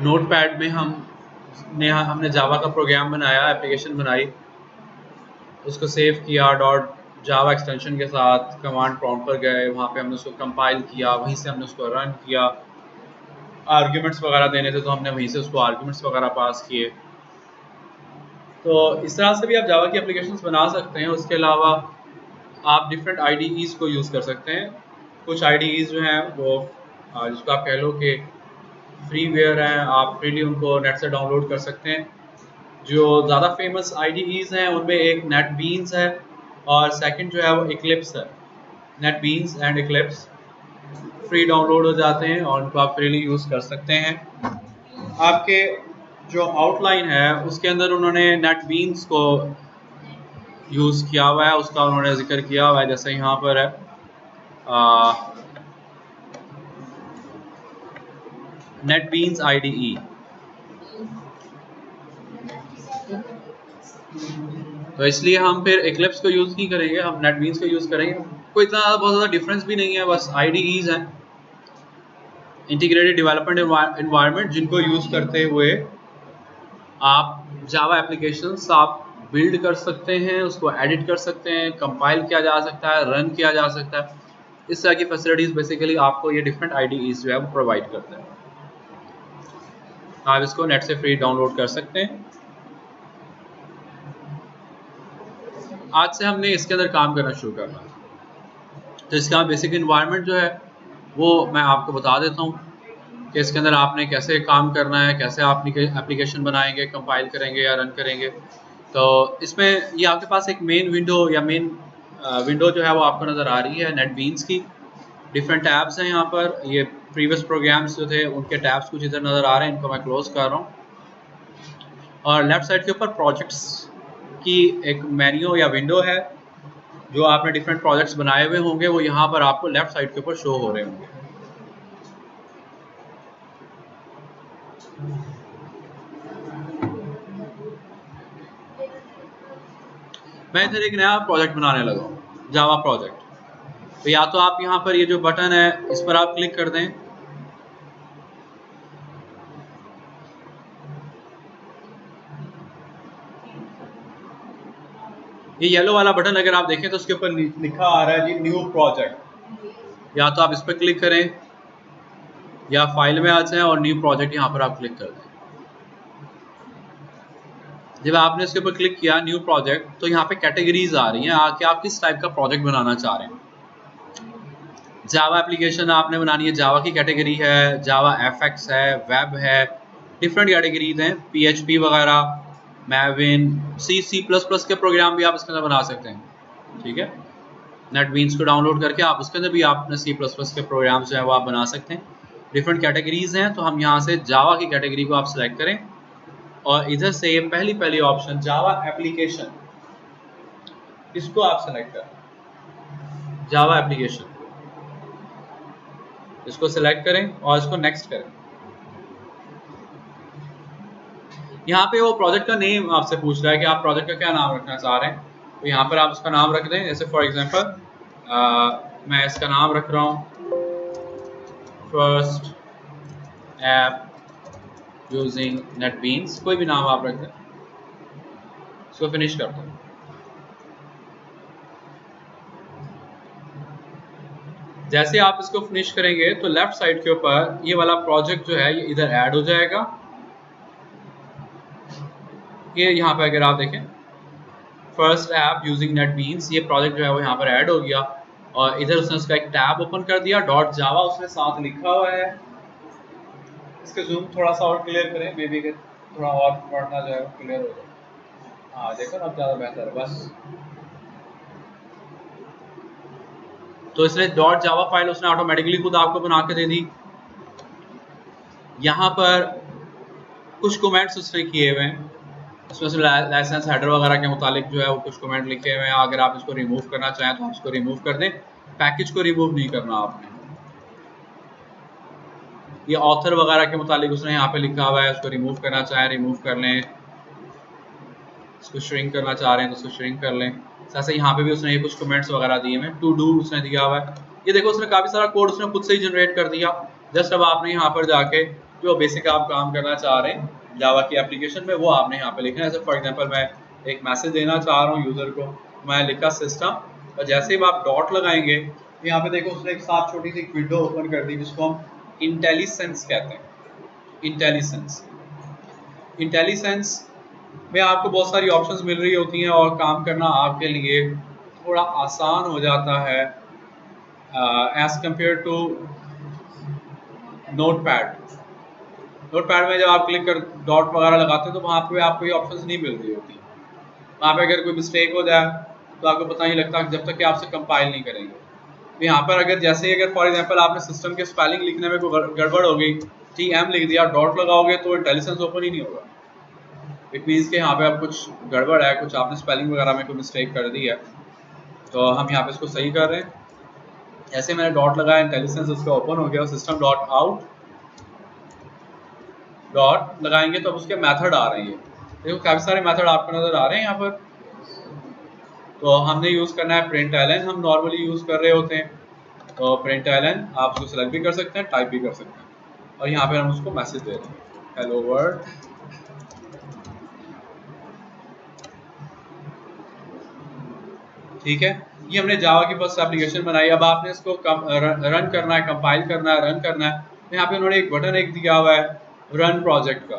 Notepad में हमने जावा का प्रोग्राम बनाया, एप्लीकेशन बनाई, उसको सेव किया डॉट जावा एक्सटेंशन के साथ, कमांड प्रॉम्प्ट पर गए, वहाँ पे हमने उसको कंपाइल किया, वहीं से हमने उसको रन किया। आर्ग्यूमेंट्स वगैरह देने थे तो हमने वहीं से उसको आर्ग्यूमेंट्स वगैरह पास किए। तो इस तरह से भी आप जावा की एप्लीकेशंस बना सकते हैं। उसके अलावा आप डिफरेंट IDEs को यूज़ कर सकते हैं। कुछ IDEs जो हैं वो जिसको आप कह लो कि फ्रीवेयर हैं, आप फ्रीली उनको नेट से डाउनलोड कर सकते हैं। जो ज़्यादा फेमस IDEs हैं उनमें एक नेटबीन्स है और सेकंड जो है वो इक्लिप्स है। NetBeans and Eclipse free download हो जाते हैं और उनको आप फ्रीली यूज़ कर सकते हैं। आपके जो आउटलाइन है उसके अंदर उन्होंने नेटबीन्स को यूज़ किया हुआ है, उसका उन्होंने जिक्र किया हुआ है। जैसे यहाँ पर है नेटबीन्स IDE, तो इसलिए हम फिर इक्लिप्स को यूज़ नहीं करेंगे, हम नेटबीन्स को यूज़ करेंगे। कोई इतना बहुत ज़्यादा डिफरेंस भी नहीं है, बस IDEs हैं, इंटीग्रेटेड डेवलपमेंट एनवायरनमेंट, जिनको यूज़ करते हुए आप जावा एप्लीकेशंस आप बिल्ड कर सकते हैं, उसको एडिट कर सकते हैं, कंपाइल किया जा सकता है, रन किया जा सकता है। इस तरह की फैसिलिटीज़ बेसिकली आपको ये डिफरेंट IDEs जो है वो प्रोवाइड करते हैं। आप इसको नेट से फ्री डाउनलोड कर सकते हैं। आज से हमने इसके अंदर काम करना शुरू करना, तो इसका बेसिक इन्वायरमेंट जो है वो मैं आपको बता देता हूँ कि इसके अंदर आपने कैसे काम करना है, कैसे आप एप्लीकेशन बनाएंगे, कंपाइल करेंगे या रन करेंगे। तो इसमें ये आपके पास एक मेन विंडो या मेन विंडो जो है वो आपको नज़र आ रही है नेटबीन्स की। डिफरेंट टैब्स हैं यहाँ पर, ये प्रीवियस प्रोग्राम्स जो थे उनके टैब्स कुछ इधर नज़र आ रहे हैं, इनको मैं क्लोज कर रहा हूँ। और लेफ्ट साइड के ऊपर प्रोजेक्ट्स की एक मेन्यू या विंडो है, जो आपने डिफरेंट प्रोजेक्ट्स बनाए हुए होंगे वो यहाँ पर आपको लेफ्ट साइड के ऊपर शो हो रहे होंगे। मैं इधर एक नया प्रोजेक्ट बनाने लगा हूँ, जावा प्रोजेक्ट। तो या तो आप यहाँ पर ये जो बटन है इस पर आप क्लिक कर दें, ये येलो वाला बटन अगर आप देखें तो उसके ऊपर लिखा आ रहा है जी न्यू प्रोजेक्ट। या तो आप इस पर क्लिक करें या फाइल में आ जाएं और न्यू प्रोजेक्ट यहाँ पर आप क्लिक कर दें। जब आपने इसके ऊपर क्लिक किया न्यू प्रोजेक्ट, तो यहाँ पे कैटेगरीज आ रही हैं कि आप किस टाइप का प्रोजेक्ट बनाना चाह रहे हैं। जावा एप्लीकेशन आपने बनानी है, जावा की कैटेगरी है, जावा FX है, वेब है, डिफरेंट कैटेगरीज हैं, PHP वगैरह, मैविन, C++ के प्रोग्राम भी आप इसके अंदर बना सकते हैं। ठीक है, नेटबीन्स को डाउनलोड करके आप उसके अंदर भी आपने C++ के प्रोग्राम जो है वो आप बना सकते हैं। डिफरेंट कैटेगरीज हैं, तो हम यहाँ से जावा की कैटेगरी को आप सिलेक्ट करें और इधर से ये पहली ऑप्शन जावा एप्लीकेशन, इसको आप सेलेक्ट करें। जावा एप्लीकेशन इसको सेलेक्ट करें और इसको नेक्स्ट करें। यहाँ पे वो प्रोजेक्ट का नेम आपसे पूछ रहा है कि आप प्रोजेक्ट का क्या नाम रखना चाह रहे हैं, तो यहाँ पर आप उसका नाम रख दें। जैसे फॉर एग्जांपल मैं इसका नाम रख रहा हूँ फर्स्ट ऐप यूजिंग नेटबीन्स, कोई भी नाम आप रख दें। इसको फिनिश कर दो। जैसे आप इसको फिनिश करेंगे तो लेफ्ट साइड के ऊपर ये वाला प्रोजेक्ट जो है ये इधर ऐड हो जाएगा। ये यहाँ पे अगर आप देखें फर्स्ट ऐप यूजिंग नेटबीन्स, ये प्रोजेक्ट जो है वो यहाँ पर ऐड हो गया और इधर उसने उसका एक टैब ओपन कर दिया, डॉट जावा उसने साथ लिखा हुआ है। इसका जूम थोड़ा सा और क्लियर करें, मे बी थोड़ा और पढ़ना जो है क्लियर हो जाए। हाँ देखो ना, अब ज़्यादा बेहतर है। बस तो इसने डॉट जावा फाइल उसने ऑटोमेटिकली खुद आपको बना के दे दी। यहाँ पर कुछ कमेंट्स उसने किए हुए हैं, उसमें से लाइसेंस हेडर वगैरह के मुतालिक जो है वो कुछ कमेंट लिखे हुए हैं। अगर आप इसको रिमूव करना चाहें तो आप इसको रिमूव कर दें, पैकेज को रिमूव नहीं करना आपने। ये ऑथर वगैरह के मुतालिक उसने यहाँ पे लिखा हुआ है, उसको रिमूव करना चाहें रिमूव कर लें, इसको श्रिंक करना चाह रहे हैं तो उसको श्रिंक कर लें। जैसे यहाँ पे भी उसने ये कुछ कमेंट्स वगैरह दिए हैं, टू डू उसने दिया हुआ है। ये देखो उसने काफ़ी सारा कोड उसने खुद से ही जनरेट कर दिया। जस्ट अब आपने यहाँ पर जाके जो बेसिक आप काम करना चाह रहे हैं जावा की एप्लीकेशन में वो आपने यहाँ पे लिखना है। जैसे फॉर एग्जांपल मैं एक मैसेज देना चाह रहा हूँ यूज़र को, मैं लिखा सिस्टम और जैसे ही आप डॉट लगाएंगे तो यहाँ पे देखो उसने एक साथ छोटी सी विंडो ओपन कर दी जिसको हम इंटेलिसेंस कहते हैं। इंटेलिसेंस इंटेलिसेंस में आपको बहुत सारी ऑप्शंस मिल रही होती हैं और काम करना आपके लिए थोड़ा आसान हो जाता है as compare to notepad. Notepad में जब आप क्लिक कर डॉट वगैरह लगाते हैं तो वहाँ पे आपको ये ऑप्शंस नहीं मिल रही होती। वहाँ पे अगर कोई मिस्टेक हो जाए तो आपको पता नहीं लगता जब तक कि आपसे कंपाइल नहीं करेंगे। तो यहाँ पर अगर जैसे अगर फॉर एग्जांपल आपने सिस्टम के स्पेलिंग लिखने में कोई गड़बड़ हो गई, TM लिख दिया, डॉट लगाओगे तो इंटेलिसेंस ओपन ही नहीं होगा। इट मीन्स कि यहाँ पे अब कुछ गड़बड़ है, कुछ आपने स्पेलिंग वगैरह में कोई मिस्टेक कर दी है। तो हम यहाँ पे इसको सही कर रहे हैं। ऐसे मैंने डॉट लगाया, इंटेलिसेंस उसका ओपन हो गया। सिस्टम डॉट आउट डॉट लगाएंगे तो अब उसके मेथड आ रहे हैं। देखो काफ़ी सारे मेथड आपको नज़र आ रहे हैं यहाँ पर। तो हमने यूज़ करना है println, हम नॉर्मली यूज़ कर रहे होते हैं। तो println आप उसको सेलेक्ट भी कर सकते हैं, टाइप भी कर सकते हैं और यहाँ पे हम उसको मैसेज दे रहे हैं हेलो वर्ल्ड। ठीक है, ये हमने जावा की फर्स्ट एप्लीकेशन बनाई। अब आपने इसको रन करना है, कंपाइल करना है, रन करना है। तो यहाँ पे उन्होंने एक बटन एक दिया हुआ है रन प्रोजेक्ट का,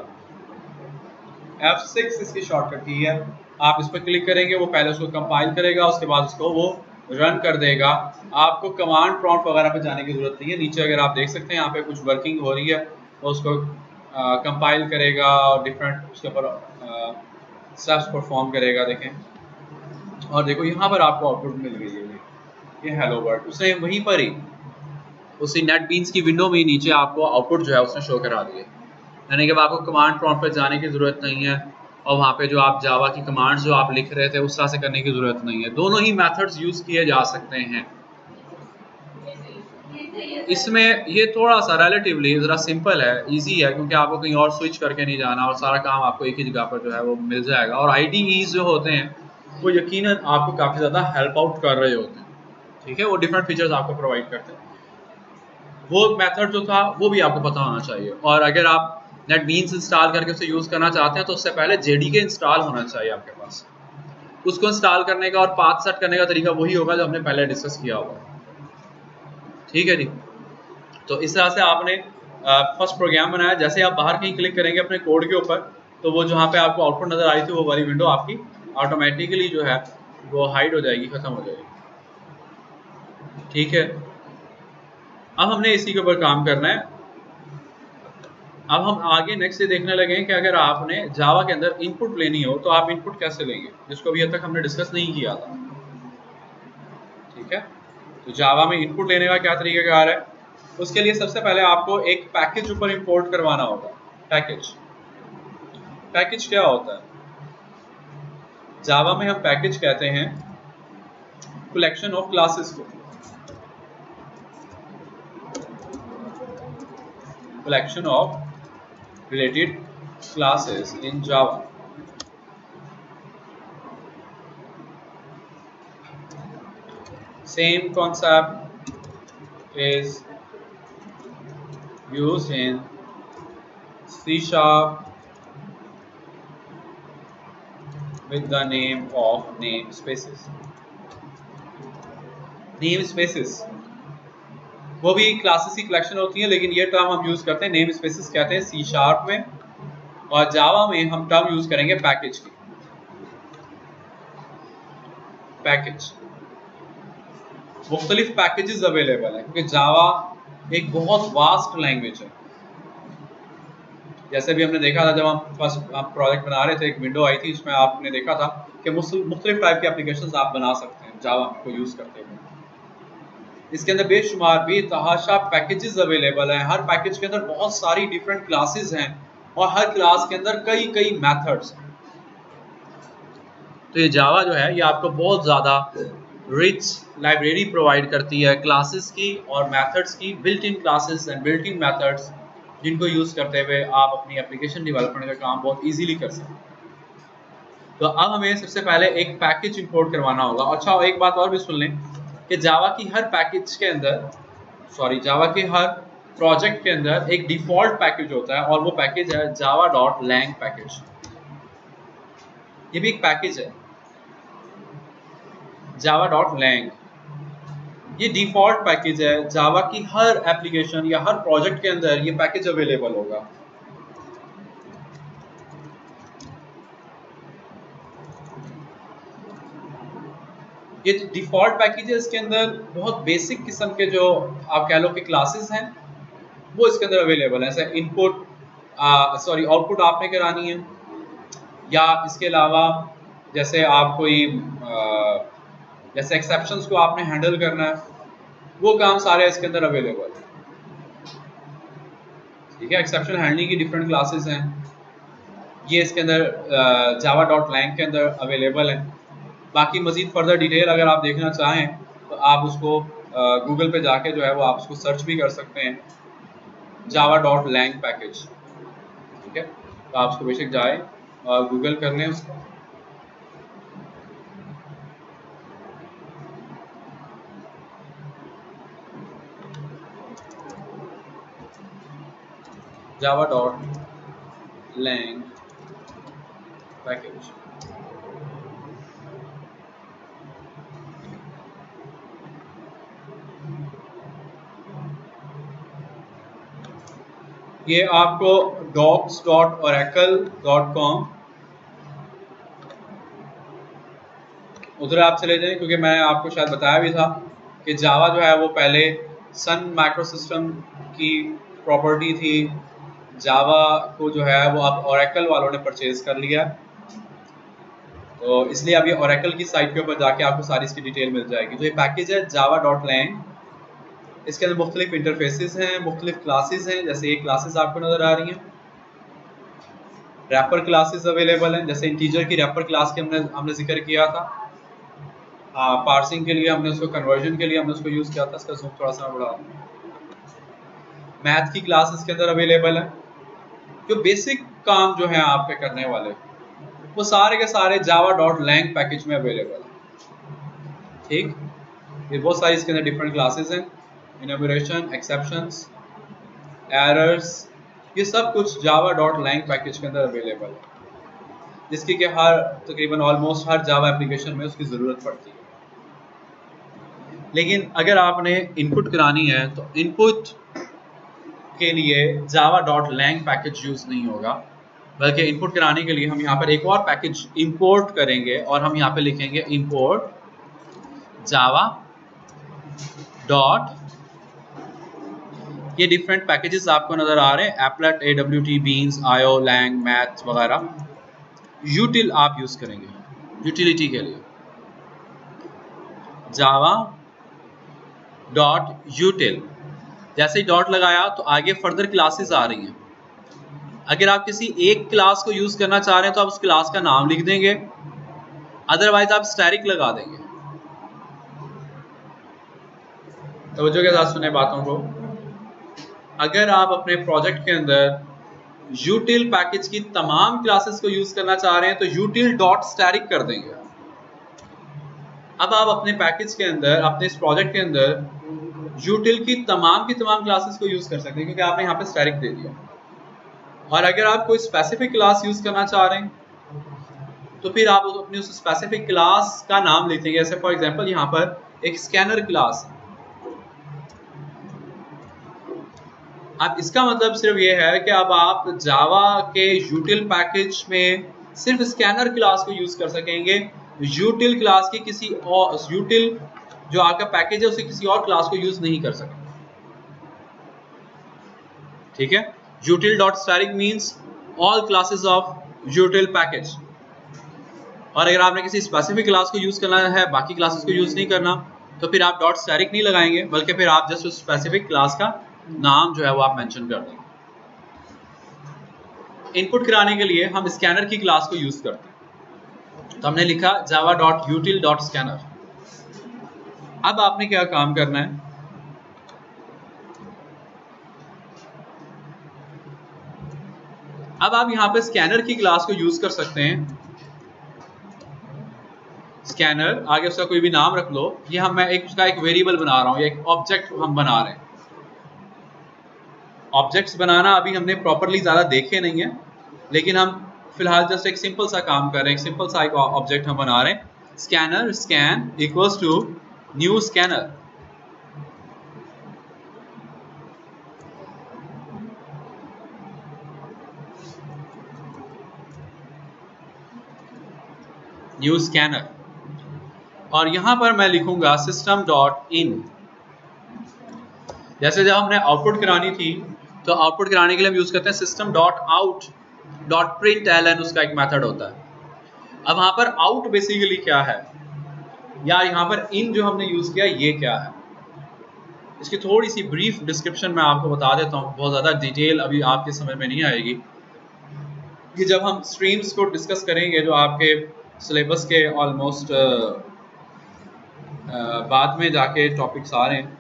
F6 इसकी शॉर्टकट की है। आप इस पर क्लिक करेंगे, वो पहले उसको कंपाइल करेगा, उसके बाद उसको वो रन कर देगा। आपको कमांड प्रॉम्प्ट वगैरह पे जाने की जरूरत नहीं है। नीचे अगर आप देख सकते हैं यहाँ पे कुछ वर्किंग हो रही है, तो उसको कंपाइल करेगा और डिफरेंट उसके ऊपर स्टेप्स परफॉर्म करेगा। देखें और देखो यहाँ पर आपको आउटपुट मिल गई है, ये हेलो वर्ल्ड। उसने वहीं पर ही उसी नेटबीन्स की विंडो में ही नीचे आपको आउटपुट जो है उसने शो करा दिया। यानी कि आपको कमांड प्रॉम्प्ट पर जाने की ज़रूरत नहीं है और वहाँ पे जो आप जावा की कमांड्स जो आप लिख रहे थे उस तरह से करने की ज़रूरत नहीं है। दोनों ही मेथड्स यूज़ किए जा सकते हैं। इसमें ये थोड़ा सा रिलेटिवली ज़रा सिंपल है, इजी है, क्योंकि आपको कहीं और स्विच करके नहीं जाना और सारा काम आपको एक ही जगह पर जो है वो मिल जाएगा। और IDEs जो होते हैं वो यकीनन आपको काफ़ी ज़्यादा हेल्प आउट कर रहे होते हैं। ठीक है, वो डिफरेंट फीचर्स आपको प्रोवाइड करते हैं। वो मेथड जो था वो भी आपको पता होना चाहिए। और अगर आप नेटबीन्स इंस्टॉल करके उसे यूज़ करना चाहते हैं तो उससे पहले JDK इंस्टॉल होना चाहिए आपके पास। उसको इंस्टॉल करने का और पाथ सेट करने का तरीका वही होगा जो हमने पहले डिस्कस किया होगा। ठीक है जी, तो इस तरह से आपने फर्स्ट प्रोग्राम बनाया। जैसे आप बाहर कहीं क्लिक करेंगे अपने कोड के ऊपर तो वो जहाँ पे आपको आउटपुट नज़र आई थी वो वाली विंडो आपकी ऑटोमेटिकली जो है वो हाइड हो जाएगी, ख़त्म हो जाएगी। ठीक है, अब हमने इसी के ऊपर काम करना है। अब हम आगे नेक्स्ट ये देखने लगे हैं कि अगर आपने जावा के अंदर इनपुट लेनी हो तो आप इनपुट कैसे लेंगे, जिसको अभी तक हमने डिस्कस नहीं किया था। ठीक है, तो जावा में इनपुट लेने का क्या तरीकाकार है, उसके लिए सबसे पहले आपको एक पैकेज ऊपर इंपोर्ट करवाना होगा। पैकेज क्या होता है? जावा में हम पैकेज कहते हैं कलेक्शन ऑफ क्लासेस को, collection of related classes in Java. Same concept is used in C# with the name of namespaces. Namespaces वो भी क्लासेस की कलेक्शन होती है, लेकिन ये टर्म हम यूज़ करते हैं नेम स्पेसिस कहते हैं C# में, और जावा में हम टर्म यूज़ करेंगे पैकेज की। पैकेज मुख्तलिफ पैकेजेस अवेलेबल हैं क्योंकि जावा एक बहुत वास्ट लैंग्वेज है। जैसे भी हमने देखा था जब हम फर्स्ट प्रोजेक्ट बना रहे थे, एक विंडो आई थी इसमें आपने देखा था कि मुख्तलिफ टाइप के एप्लीकेशंस आप बना सकते हैं जावा को यूज़ करते हुए। इसके अंदर बेशुमार बेतहाशा पैकेजेस अवेलेबल हैं। हर पैकेज के अंदर बहुत सारी डिफरेंट क्लासेस हैं और हर क्लास के अंदर कई कई मेथड्स हैं। तो ये जावा जो है ये आपको बहुत ज़्यादा रिच लाइब्रेरी प्रोवाइड करती है क्लासेस की और मेथड्स की, built in classes and built in methods, जिनको यूज़ करते हुए आप अपनी एप्लीकेशन डेवलपमेंट का काम बहुत ईजीली कर सकते हैं। तो अब हमें सबसे पहले एक पैकेज इंपोर्ट करवाना होगा। अच्छा, एक बात और भी सुन लें कि जावा की हर पैकेज के अंदर, जावा के हर प्रोजेक्ट के अंदर एक डिफॉल्ट पैकेज होता है और वो पैकेज है java.lang पैकेज। ये भी एक पैकेज है java.lang। ये डिफॉल्ट पैकेज है, जावा की हर एप्लीकेशन या हर प्रोजेक्ट के अंदर ये पैकेज अवेलेबल होगा। ये डिफॉल्ट पैकेज है, इसके अंदर बहुत बेसिक किस्म के जो आप कह लो कि क्लासेस हैं वो इसके अंदर अवेलेबल है। जैसे इनपुट आउटपुट आपने करानी है, या इसके अलावा जैसे आप कोई जैसे एक्सेप्शंस को आपने हैंडल करना है, वो काम सारे इसके अंदर अवेलेबल है। ठीक है, एक्सेप्शन हैंडलिंग की डिफरेंट क्लासेस हैं, ये इसके अंदर java.lang के अंदर अवेलेबल है। बाकी मज़ीद फर्दर डिटेल अगर आप देखना चाहें तो आप उसको गूगल पे जाके जो है वो आप उसको सर्च भी कर सकते हैं, java.lang पैकेज। ठीक है, तो आप उसको बेशक जाए और गूगल कर लें उसको। java.lang package. ये आपको docs.oracle.com उधर आप चले जाएं, क्योंकि मैंने आपको शायद बताया भी था कि जावा जो है वो पहले सन माइक्रो सिस्टम की प्रॉपर्टी थी। जावा को जो है वो अब ओरेकल वालों ने परचेज कर लिया, तो इसलिए अब ये ओरेकल की साइट के ऊपर जाके आपको सारी इसकी डिटेल मिल जाएगी। तो ये पैकेज है java.lang, इसके अंदर मुख्तलिफ इंटरफेसेस हैं, मुख्तलिफ क्लासेस हैं। जैसे ये क्लासेस आपको नज़र आ रही हैं, रैपर क्लासेस अवेलेबल हैं। जैसे इंटीजर की रैपर क्लास के हमने जिक्र किया था, पार्सिंग के लिए हमने उसको, कन्वर्जन के लिए हमने उसको यूज़ किया था। इसका जूम थोड़ा सा बढ़ा दूं। मैथ की क्लास इसके अंदर अवेलेबल है। जो बेसिक काम जो है आपके करने वाले वो सारे के सारे java.lang पैकेज में अवेलेबल है। ठीक, ये बहुत सारी इसके अंदर डिफरेंट क्लासेस हैं, इनोबरेशन, एक्सेप्शंस, एरर्स, ये सब कुछ java.lang पैकेज के अंदर अवेलेबल है, जिसकी कि हर तकरीबन ऑलमोस्ट हर जावा एप्लीकेशन में उसकी ज़रूरत पड़ती है। लेकिन अगर आपने इनपुट करानी है तो इनपुट के लिए java.lang पैकेज यूज़ नहीं होगा, बल्कि इनपुट कराने के लिए हम यहाँ पर एक और पैकेज इंपोर्ट करेंगे और हम यहाँ पे लिखेंगे इंपोर्ट java डॉट, ये डिफरेंट पैकेजेस आपको नज़र आ रहे हैं, applet, AWT, beans, IO, lang, math वगैरह। util आप यूज़ करेंगे यूटिलिटी के लिए, java डॉट util। जैसे ही डॉट लगाया तो आगे फर्दर क्लासेस आ रही हैं। अगर आप किसी एक क्लास को यूज़ करना चाह रहे हैं तो आप उस क्लास का नाम लिख देंगे, अदरवाइज आप स्टैटिक लगा देंगे। तवज्जो के साथ सुने बातों को। अगर आप अपने प्रोजेक्ट के अंदर util पैकेज की तमाम क्लासेस को यूज़ करना चाह रहे हैं तो util डॉट स्टैटिक कर देंगे। अब आप अपने पैकेज के अंदर, अपने इस प्रोजेक्ट के अंदर util की तमाम क्लासेस को यूज़ कर सकते हैं, क्योंकि आपने यहाँ पे स्टैटिक दे दिया। और अगर आप कोई स्पेसिफिक क्लास यूज़ करना चाह रहे हैं तो फिर आप अपनी उस स्पेसिफिक क्लास का नाम लिखेंगे। जैसे फॉर एग्जांपल यहाँ पर एक स्कैनर क्लास है। अब इसका मतलब सिर्फ ये है कि अब आप जावा के util पैकेज में सिर्फ स्कैनर क्लास को यूज़ कर सकेंगे, util क्लास की किसी और, util जो आपका पैकेज है उसे किसी और क्लास को यूज़ नहीं कर सकेंगे। ठीक है, util dot static means all classes of util package. और अगर आपने किसी स्पेसिफिक क्लास को यूज़ करना है, बाकी क्लासेस को यूज़ नहीं करना, तो फिर आप डॉट स्टैटिक नहीं लगाएंगे, बल्कि फिर आप जस्ट उस स्पेसिफिक क्लास का नाम जो है वो आप मेंशन कर देंगे। इनपुट कराने के लिए हम स्कैनर की क्लास को यूज़ करते हैं, तो हमने लिखा java.util.scanner। अब आपने क्या काम करना है, अब आप यहाँ पे स्कैनर की क्लास को यूज़ कर सकते हैं। स्कैनर, आगे उसका कोई भी नाम रख लो। ये मैं उसका एक वेरिएबल बना रहा हूँ, ये एक ऑब्जेक्ट हम बना रहे हैं। ऑब्जेक्ट्स बनाना अभी हमने प्रॉपरली ज़्यादा देखे नहीं है, लेकिन हम फिलहाल जस्ट एक सिंपल सा काम कर रहे हैं, एक सिंपल सा एक ऑब्जेक्ट हम बना रहे हैं। Scanner scan equals to new scanner. New scanner, और यहां पर मैं लिखूंगा सिस्टम डॉट इन। जैसे जब हमने आउटपुट करानी थी तो आउटपुट कराने के लिए हम यूज करते हैं system dot out dot println, उसका एक मेथड होता है। अब वहां पर आउट बेसिकली क्या है, या यहाँ पर इन जो हमने यूज किया ये क्या है, इसकी थोड़ी सी ब्रीफ डिस्क्रिप्शन मैं आपको बता देता हूँ, बहुत ज़्यादा डिटेल अभी आपके समझ में नहीं आएगी। ये जब हम स्ट्रीम्स को डिस्कस करेंगे जो आपके सिलेबस के ऑलमोस्ट बाद में जाके टॉपिक्स आ रहे हैं,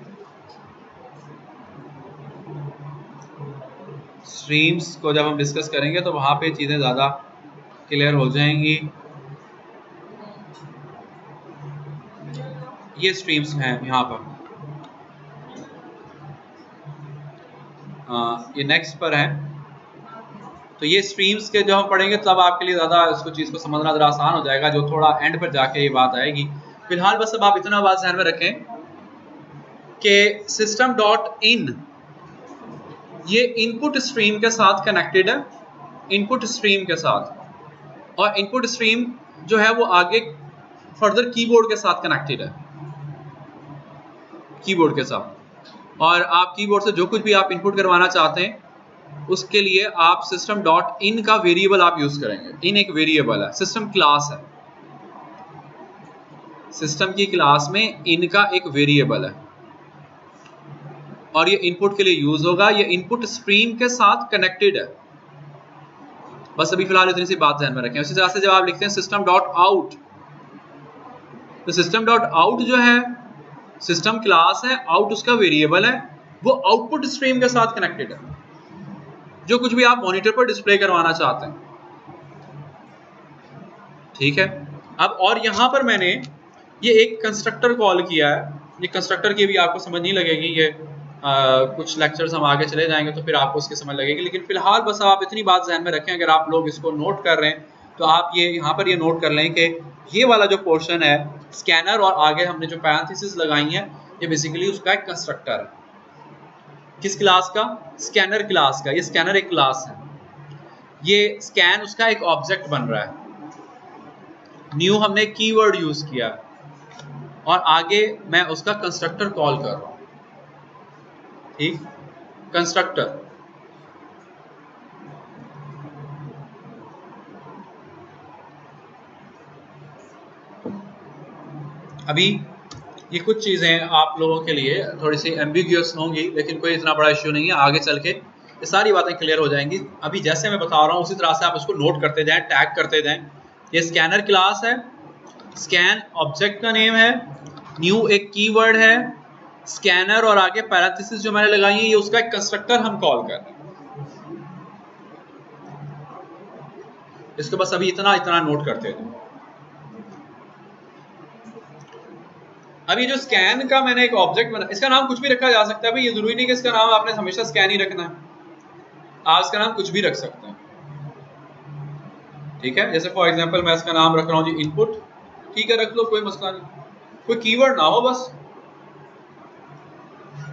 स्ट्रीम्स को जब हम डिस्कस करेंगे तो वहाँ पे चीज़ें ज़्यादा क्लियर हो जाएंगी। ये स्ट्रीम्स हैं यहाँ पर, ये नेक्स्ट पर है। तो ये स्ट्रीम्स के जो हम पढ़ेंगे तब आपके लिए ज़्यादा इसको चीज़ को समझना ज़रा आसान हो जाएगा, जो थोड़ा एंड पर जाके ये बात आएगी। फिलहाल बस अब आप इतना बात ध्यान में रखें कि सिस्टम डॉट इन ये इनपुट स्ट्रीम के साथ कनेक्टेड है, इनपुट स्ट्रीम के साथ, और इनपुट स्ट्रीम जो है वो आगे फर्दर कीबोर्ड के साथ कनेक्टेड है, कीबोर्ड के साथ। और आप कीबोर्ड से जो कुछ भी आप इनपुट करवाना चाहते हैं उसके लिए आप सिस्टम डॉट इन का वेरिएबल आप यूज करेंगे। इन एक वेरिएबल है, सिस्टम क्लास है, सिस्टम की क्लास में इन का एक वेरिएबल है और ये इनपुट के लिए यूज होगा। ये इनपुट स्ट्रीम के साथ कनेक्टेड है। बस अभी फिलहाल इतनी सी बात ध्यान में रखें। उसी तरह से जब आप लिखते हैं सिस्टम डॉट आउट, तो सिस्टम डॉट आउट जो है सिस्टम क्लास है, आउट उसका वेरिएबल है, वो आउटपुट स्ट्रीम के साथ कनेक्टेड है, जो कुछ भी आप मॉनिटर पर डिस्प्ले करवाना चाहते हैं। ठीक है। अब और यहां पर मैंने ये एक कंस्ट्रक्टर कॉल किया है। ये कंस्ट्रक्टर की भी आपको समझ नहीं लगेगी, ये कुछ लेक्चर्स हम आगे चले जाएंगे तो फिर आपको उसकी समझ लगेगी, लेकिन फिलहाल बस आप इतनी बात ध्यान में रखें। अगर आप लोग इसको नोट कर रहे हैं तो आप ये यहाँ पर ये नोट कर लें कि ये वाला जो पोर्शन है स्कैनर और आगे हमने जो पैरेंथेसिस लगाई हैं ये बेसिकली उसका एक कंस्ट्रक्टर है। किस क्लास का? स्कैनर क्लास का। ये स्कैनर एक क्लास है, ये स्कैन उसका एक ऑब्जेक्ट बन रहा है। न्यू हमने कीवर्ड यूज किया और आगे मैं उसका कंस्ट्रक्टर कॉल कर रहा हूं। ठीक, कंस्ट्रक्टर। अभी ये कुछ चीजें आप लोगों के लिए थोड़ी सी एम्बिग्यूअस होंगी, लेकिन कोई इतना बड़ा इश्यू नहीं है, आगे चल के ये सारी बातें क्लियर हो जाएंगी। अभी जैसे मैं बता रहा हूँ उसी तरह से आप इसको नोट करते जाएं, टैग करते जाएं। ये स्कैनर क्लास है, स्कैन ऑब्जेक्ट का नेम है, न्यू एक कीवर्ड है, स्कैनर और आगे पैरेंथेसिस जो मैंने लगाई है ये उसका एक कंस्ट्रक्टर हम कॉल कर रहे हैं। इसको बस अभी इतना इतना नोट करते थे। अभी जो स्कैन का मैंने एक ऑब्जेक्ट बना, इसका नाम कुछ भी रखा जा सकता है भाई, ये जरूरी नहीं कि इसका नाम आपने हमेशा स्कैन ही रखना है, आप इसका नाम कुछ भी रख सकते हैं। ठीक है, जैसे फॉर एग्जांपल मैं इसका नाम रख रहा हूँ जी इनपुट। ठीक है, रख लो, कोई मसला नहीं, कोई कीवर्ड ना हो बस।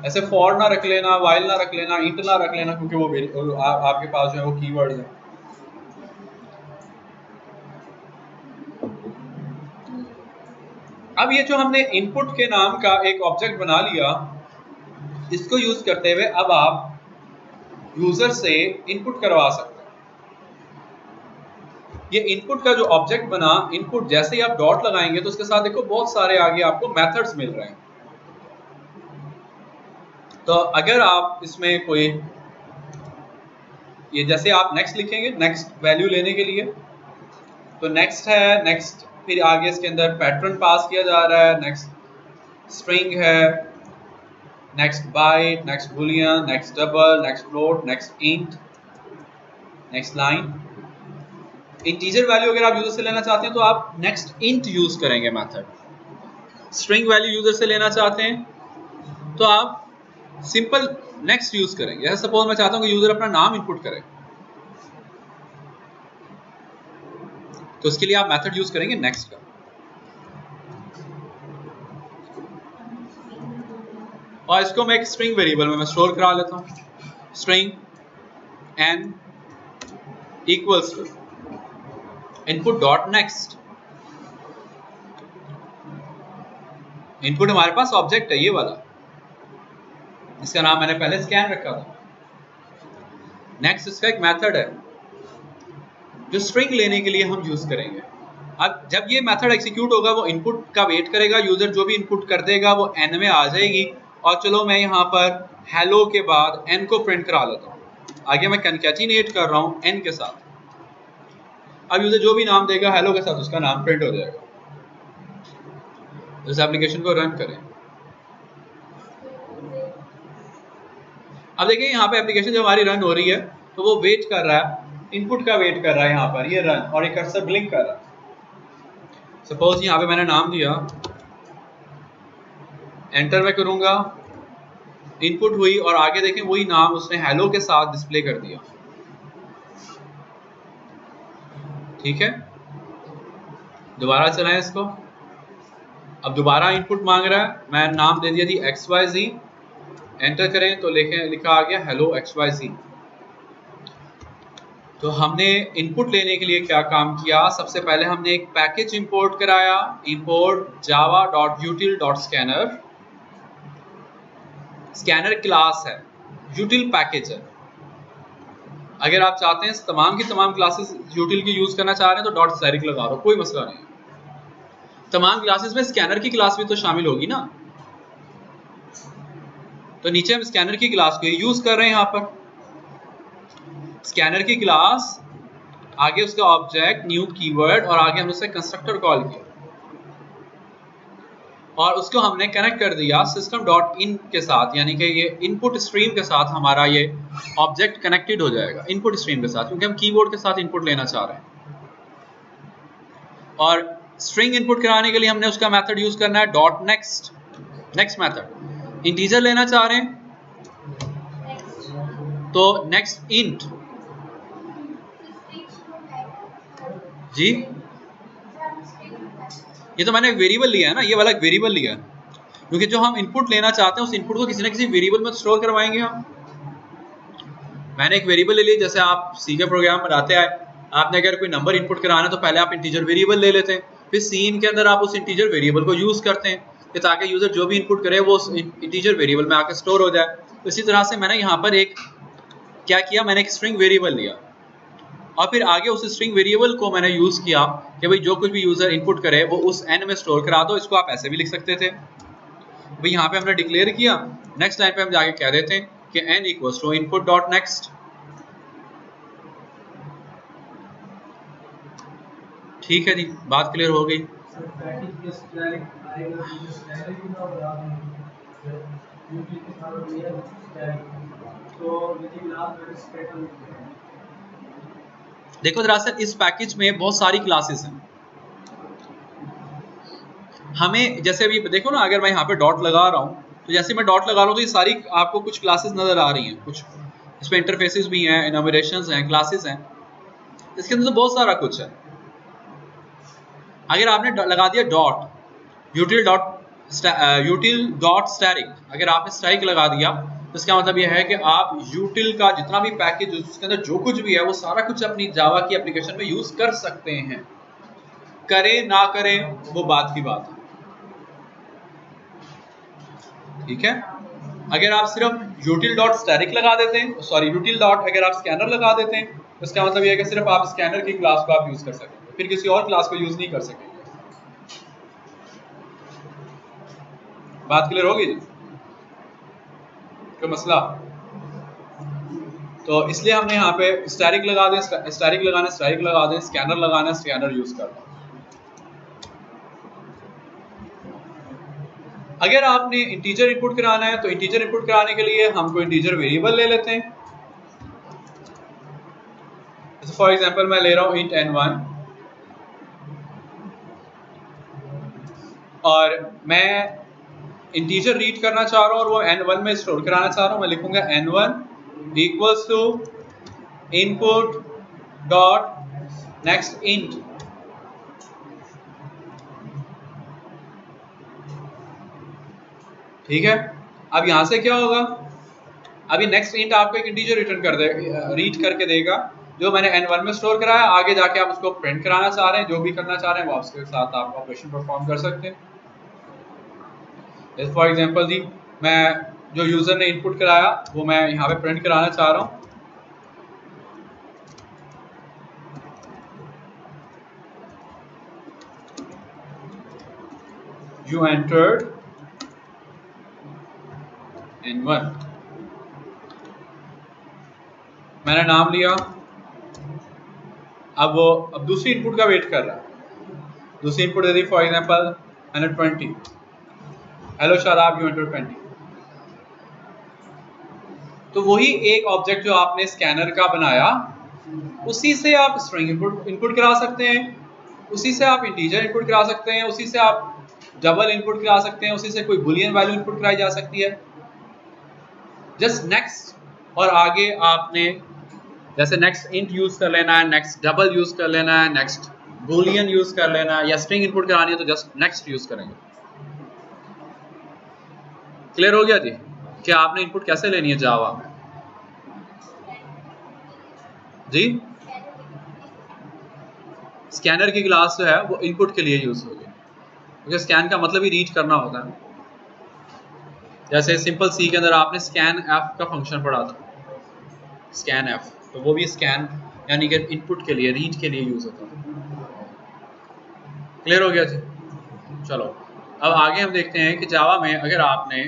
ऐसे फॉर ना रख लेना, वाइल ना रख लेना, इंट ना रख लेना, क्योंकि वो आपके पास जो है वो कीवर्ड है। अब ये जो हमने इनपुट के नाम का एक ऑब्जेक्ट बना लिया, इसको यूज करते हुए अब आप यूजर से इनपुट करवा सकते हैं। ये इनपुट का जो ऑब्जेक्ट बना, इनपुट जैसे ही आप डॉट लगाएंगे तो उसके साथ देखो बहुत सारे आगे आपको मेथड्स मिल रहे हैं। तो अगर आप इसमें कोई ये जैसे आप नेक्स्ट लिखेंगे, नेक्स्ट वैल्यू लेने के लिए, तो नेक्स्ट है, नेक्स्ट फिर आगे इसके अंदर पैटर्न पास किया जा रहा है, नेक्स्ट स्ट्रिंग है, next byte, next boolean, next double, next float, next int, next line. Integer value अगर आप यूजर से लेना चाहते हैं तो आप नेक्स्ट इंट यूज करेंगे मेथड। स्ट्रिंग वैल्यू यूजर से लेना चाहते हैं तो आप सिंपल नेक्स्ट यूज करेंगे। जैसे सपोज मैं चाहता हूं कि यूजर अपना नाम इनपुट करे, तो उसके लिए आप मेथड यूज करेंगे नेक्स्ट का। और इसको मैं एक स्ट्रिंग वेरिएबल में मैं स्टोर करा लेता हूं, string n equals to input dot next. Input हमारे पास ऑब्जेक्ट है ये वाला, इसका नाम मैंने पहले स्कैन रखा था। नेक्स्ट इसका एक मेथड है जो स्ट्रिंग लेने के लिए हम यूज करेंगे। अब जब ये मेथड एग्जीक्यूट होगा वो इनपुट का वेट करेगा, यूजर जो भी इनपुट कर देगा वो n में आ जाएगी। और चलो मैं यहाँ पर हेलो के बाद n को प्रिंट करा लेता हूँ। आगे मैं कंकैटिनेट कर रहा हूँ n के साथ। अब यूजर जो भी नाम देगा हेलो के साथ उसका नाम प्रिंट हो जाएगा। इस एप्लीकेशन को रन करें। अब देखिए यहाँ पे एप्लीकेशन जब हमारी रन हो रही है तो वो वेट कर रहा है, इनपुट का वेट कर रहा है यहाँ पर ये रन, और एक कर्सर ब्लिंक कर रहा है। सपोज यहाँ पे मैंने नाम दिया, एंटर मैं करूंगा, इनपुट हुई और आगे देखें वही नाम उसने हेलो के साथ डिस्प्ले कर दिया। ठीक है, दोबारा चलाएं इसको। अब दोबारा इनपुट मांग रहा है, मैं नाम दे दिया जी XYZ, एंटर करें तो लिखा आ गया हेलो XYZ। तो हमने इनपुट लेने के लिए क्या काम किया, सबसे पहले हमने एक पैकेज इंपोर्ट कराया, इंपोर्ट java.util.scanner। स्कैनर क्लास है, util पैकेज है। अगर आप चाहते हैं तमाम की तमाम क्लासेस util की यूज करना चाह रहे हैं तो डॉट स्टैटिक लगा दो, कोई मसला नहीं। तमाम क्लासेस में स्कैनर की क्लास भी तो शामिल होगी ना, तो नीचे हम स्कैनर की क्लास को यूज कर रहे हैं। यहाँ पर स्कैनर की क्लास, आगे उसका ऑब्जेक्ट न्यू कीवर्ड, और आगे हमने उससे कंस्ट्रक्टर कॉल किया और उसको हमने कनेक्ट कर दिया सिस्टम डॉट इन के साथ, यानी कि ये इनपुट स्ट्रीम के साथ हमारा ये ऑब्जेक्ट कनेक्टेड हो जाएगा इनपुट स्ट्रीम के साथ, क्योंकि हम कीबोर्ड के साथ इनपुट लेना चाह रहे हैं। और स्ट्रिंग इनपुट कराने के लिए हमने उसका मेथड यूज करना है dot next. Next method integer लेना चाह रहे हैं तो नेक्स्ट इंट जी, ये तो मैंने एक वेरिएबल लिया है ना, ये वाला एक वेरिएबल लिया है, क्योंकि जो हम इनपुट लेना चाहते हैं उस इनपुट को किसी ना किसी वेरिएबल में स्टोर करवाएंगे हम। मैंने एक वेरिएबल ले लिया, जैसे आप सी के प्रोग्राम बनाते आए, आपने अगर कोई नंबर इनपुट कराना है तो पहले आप इंटीजर वेरिएबल ले लेते हैं, फिर सीन के अंदर आप उस इंटीजर वेरिएबल को यूज करते हैं कि ताकि यूजर जो भी इनपुट करे वो उस इंटीजर वेरिएबल में आकर स्टोर हो जाए। तो इसी तरह से मैंने यहाँ पर एक क्या किया, मैंने एक स्ट्रिंग वेरिएबल लिया और फिर आगे उस स्ट्रिंग वेरिएबल को मैंने यूज किया कि भाई जो कुछ भी यूजर इनपुट करे वो उस n में स्टोर करा दो। इसको आप ऐसे भी लिख सकते थे, भाई यहाँ पे हमने डिक्लेयर किया, नेक्स्ट लाइन पे हम जाके कह देते हैं कि n equals to input dot next. ठीक है जी, बात क्लियर हो गई। देखो दरअसल इस पैकेज में बहुत सारी क्लासेस हैं। हमें जैसे अभी देखो ना, अगर मैं यहाँ पे डॉट लगा रहा हूँ तो जैसे मैं डॉट लगा रहा हूँ तो ये सारी आपको कुछ क्लासेस नजर आ रही हैं, कुछ इसमें इंटरफेसेस भी हैं, एनोमरेशंस हैं, क्लासेस हैं, इसके अंदर तो बहुत सारा कुछ है। अगर आपने लगा दिया डॉट यूटिल डॉट स्टैटिक, अगर आपने स्टैटिक लगा दिया तो इसका मतलब यह है कि आप यूटिल का जितना भी पैकेज उसके अंदर जो कुछ भी है वो सारा कुछ अपनी जावा की एप्लीकेशन में यूज कर सकते हैं। करें ना करें वो बात की बात है, ठीक है। अगर आप सिर्फ यूटिल डॉट स्टैटिक लगा देते हैं, सॉरी यूटिल डॉट अगर आप स्कैनर लगा देते हैं तो इसका मतलब यह है कि सिर्फ आप स्कैनर की क्लास को आप यूज कर सकेंगे, फिर किसी और क्लास को यूज नहीं कर सकेंगे। बात क्लियर होगी जी, कोई मसला? तो इसलिए हमने यहाँ पे स्टैटिक लगा दें, स्टैटिक लगाना स्टैटिक लगा दें, स्कैनर लगाना स्कैनर यूज करना। अगर आपने इंटीजर इनपुट कराना है तो इंटीजर इनपुट कराने के लिए हम कोई इंटीजर वेरिएबल ले लेते हैं। फॉर एग्जांपल मैं ले रहा हूं int n1 और मैं इंटीजर रीड करना चाह रहा हूँ और वो n1 में स्टोर कराना चाह रहा हूँ, मैं लिखूंगा n1 equals to input dot next int. ठीक है, अब यहां से क्या होगा, अभी नेक्स्ट इंट आपको एक इंटीजर रिटर्न कर दे, रीड करके देगा जो मैंने n1 में स्टोर कराया। आगे जाके आप उसको प्रिंट कराना चाह रहे हैं, जो भी करना चाह रहे हैं वो उसके साथ आप ऑपरेशन परफॉर्म कर सकते हैं। फॉर एग्जांपल जी, मैं जो यूजर ने इनपुट कराया वो मैं यहाँ पे प्रिंट कराना चाह रहा हूँ। You entered n1, मैंने नाम लिया। अब दूसरी इनपुट का वेट कर रहा है। दूसरी input they the, for example मैंने 20, हेलो शादाब यू एंटर 20। तो वही एक ऑब्जेक्ट जो आपने स्कैनर का बनाया, उसी से आप स्ट्रिंग इनपुट करा सकते हैं, उसी से आप इंटीजर इनपुट करा सकते हैं, उसी से आप डबल इनपुट करा सकते हैं, उसी से कोई बुलियन वैल्यू इनपुट कराई जा सकती है। जस्ट नेक्स्ट, और आगे आपने जैसे नेक्स्ट इंट यूज कर लेना है, नेक्स्ट डबल यूज कर लेना है, नेक्स्ट बुलियन यूज कर लेना है, या स्ट्रिंग इनपुट करानी है तो जस्ट नेक्स्ट यूज करेंगे। क्लियर हो गया जी कि आपने इनपुट कैसे लेनी है जावा में जी। स्कैनर की क्लास जो है वो इनपुट के लिए यूज होगी, क्योंकि स्कैन का मतलब ही रीड करना होता है। जैसे सिंपल सी के अंदर आपने स्कैन एफ का फंक्शन पढ़ा था, स्कैन एफ, तो वो भी स्कैन यानी कि इनपुट के लिए, रीड के लिए यूज होता है। क्लियर हो गया जी। चलो अब आगे हम देखते हैं कि जावा में अगर आपने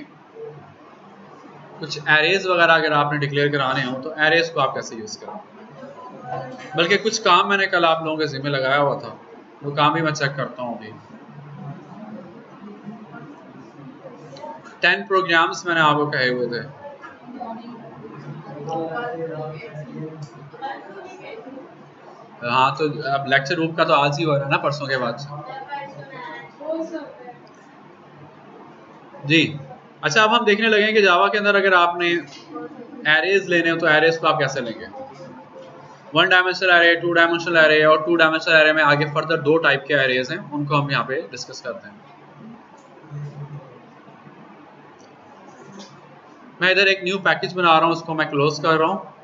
कुछ एरेज वगैरह अगर आपने डिक्लेयर कराने हो तो एरेज को आप कैसे यूज करें। बल्कि कुछ काम मैंने कल आप लोगों के जिम्मे लगाया हुआ था, वो काम भी मैं चेक करता हूँ अभी। 10 प्रोग्राम्स मैंने आपको कहे हुए थे। हाँ, तो अब लेक्चर रूप का तो आज ही हो रहा है ना, परसों के बाद जी। अच्छा, अब हम देखने लगे हैं कि जावा के अंदर अगर आपने एरेज लेने हो तो एरेज को आप कैसे लेंगे। 1 डायमेंशनल एरे, 2 डायमेंशनल एरे, और 2 डायमेंशनल एरे में आगे फर्दर 2 टाइप के एरेज हैं, उनको हम यहाँ पे डिस्कस करते हैं। मैं इधर एक न्यू पैकेज बना रहा हूँ, उसको मैं क्लोज कर रहा हूँ।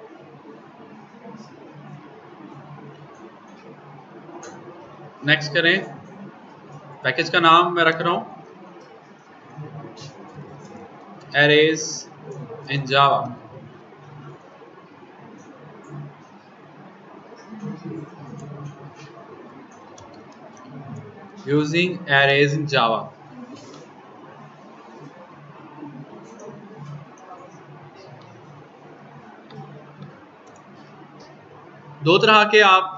नेक्स्ट करें, पैकेज का नाम मैं रख रहा हूँ एरेज इन जावा। यूजिंग एरेज इन जावा। दो तरह के आप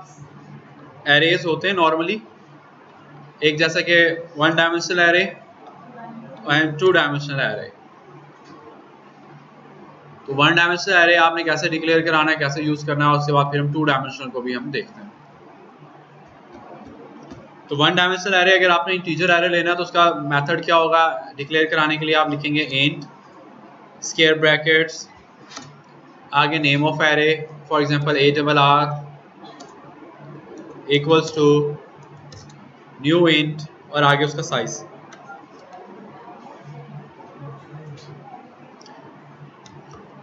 एरेज होते हैं नॉर्मली, एक जैसा कि 1 dimensional array and 2 dimensional array. तो 1 डायमेंशनल एरे आपने कैसे डिक्लेयर कराना है, कैसे यूज करना है, उसके बाद फिर हम 2 डायमेंशनल को भी हम देखते हैं। तो 1 डायमेंशनल एरे अगर आपने इंटीजर एरे लेना है तो उसका मेथड क्या होगा, डिक्लेयर कराने के लिए आप लिखेंगे इंट स्क्वायर ब्रैकेट्स, आगे name of array, for example ARR equals to new int, और आगे उसका साइज।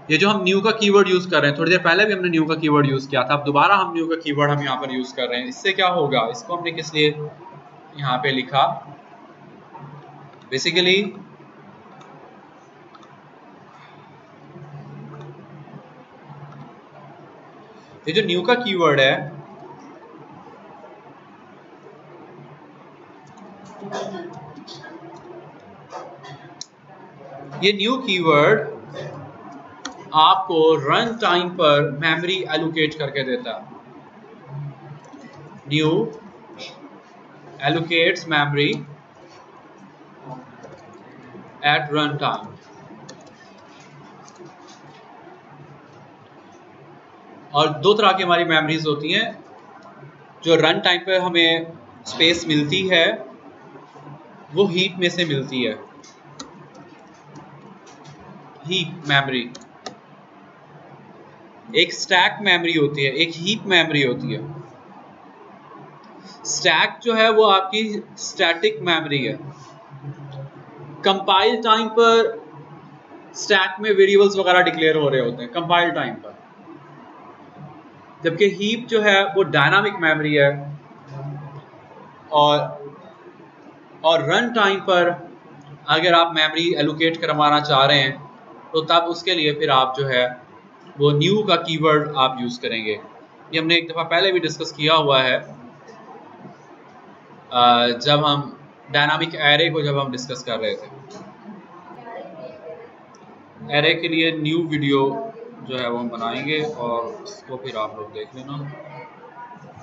ये जो हम न्यू का कीवर्ड यूज कर रहे हैं, थोड़ी देर पहले भी हमने न्यू का कीवर्ड यूज किया था, अब दोबारा हम न्यू का कीवर्ड हम यहाँ पर यूज कर रहे हैं। इससे क्या होगा, इसको हमने किस लिए यहाँ पे लिखा, बेसिकली ये जो न्यू का कीवर्ड है, ये न्यू कीवर्ड आपको रन टाइम पर मेमोरी एलोकेट करके देता है। New allocates memory at run time. और दो तरह की हमारी मेमोरीज होती हैं, जो रन टाइम पे हमें स्पेस मिलती है वो हीप में से मिलती है, हीप मेमोरी, एक स्टैक मेमोरी होती है, एक हीप मेमोरी होती है। स्टैक जो है वो आपकी स्टैटिक मेमोरी है। कंपाइल टाइम पर स्टैक में वेरिएबल्स वगैरह डिक्लेयर हो रहे होते हैं कंपाइल टाइम पर, जबकि हीप जो है वो डायनामिक मेमोरी है। और रन टाइम पर अगर आप मेमोरी एलोकेट करवाना चाह रहे हैं तो तब उसके लिए फिर आप जो है वो न्यू का कीवर्ड आप यूज़ करेंगे। ये हमने एक दफ़ा पहले भी डिस्कस किया हुआ है जब हम डायनामिक एरे को जब हम डिस्कस कर रहे थे। एरे के लिए न्यू वीडियो जो है वो हम बनाएंगे और उसको फिर आप लोग देख लेना।